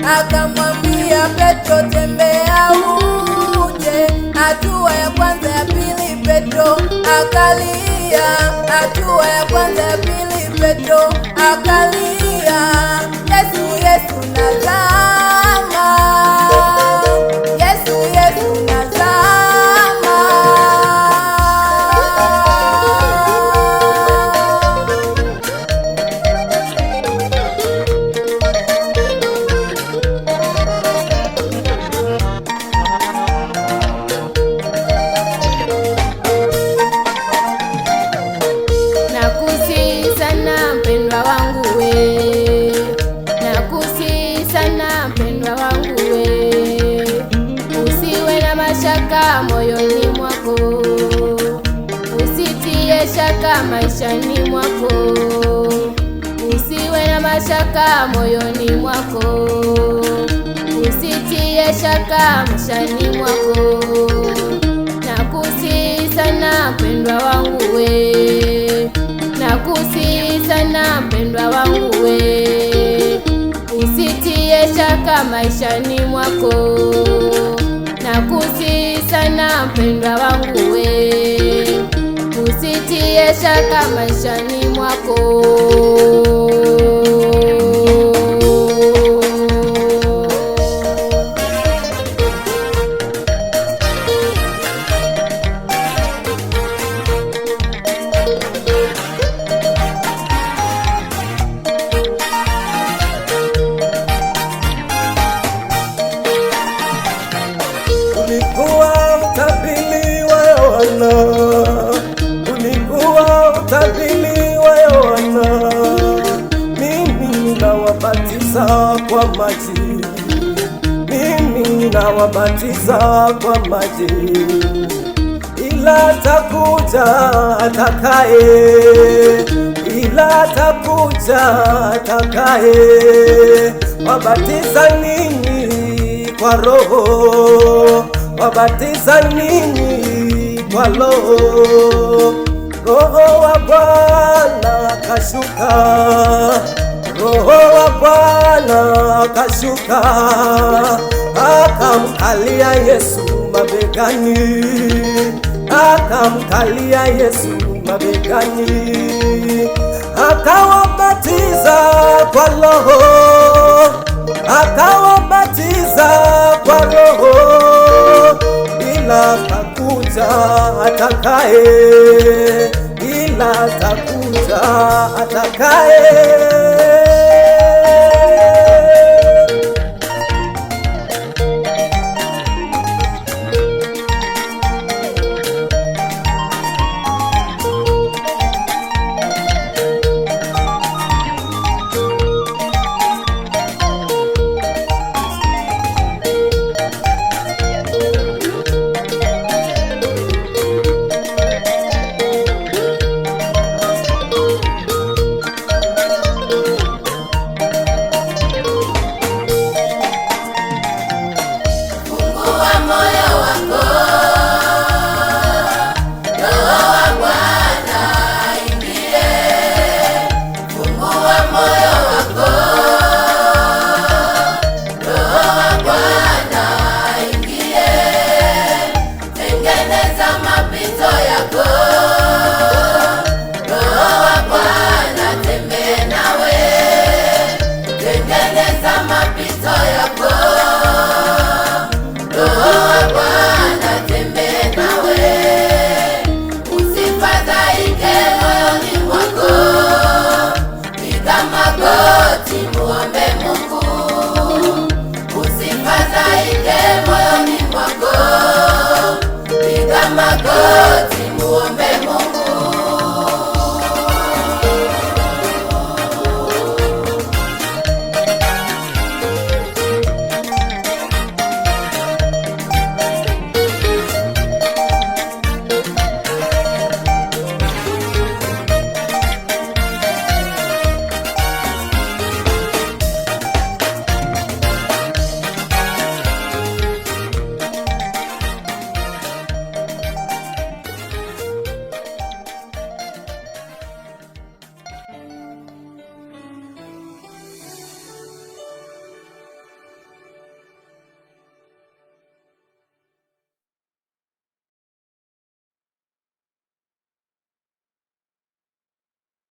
Akamwambia Petro, tembea uje. Hatua ya kwanza, ya pili, Petro akalia. Hatua ya kwanza, ya pili, Petro akalia. Yesu, Yesu nazama, Yesu, Yesu nazama. Moyoni mwako usitie shaka, maishani mwako usiwe na mashaka. Moyoni mwako usitie shaka, maishani mwako. Nakusihi sana mpendwa wangu we, nakusihi sana mpendwa wangu we, usitie shaka maishani mwako. Nakusihi sana mpendwa wangu we, usitie shaka maishani mwako. Ulikuwa utabiri wa Yohana, mimi nawabatiza kwa maji, mimi nawabatiza kwa maji, ila takuja atakaye, ila takuja atakaye, wabatiza ninyi kwa Roho, wabatiza ninyi kwa Roho. Roho wa Bwana kashuka, Roho wa Bwana kashuka, akamkalia Yesu mabegani, akamkalia Yesu mabegani, akawabatiza kwa Roho, akawabatiza kwa Roho. atakaye, ila atakuja atakaye. Fungua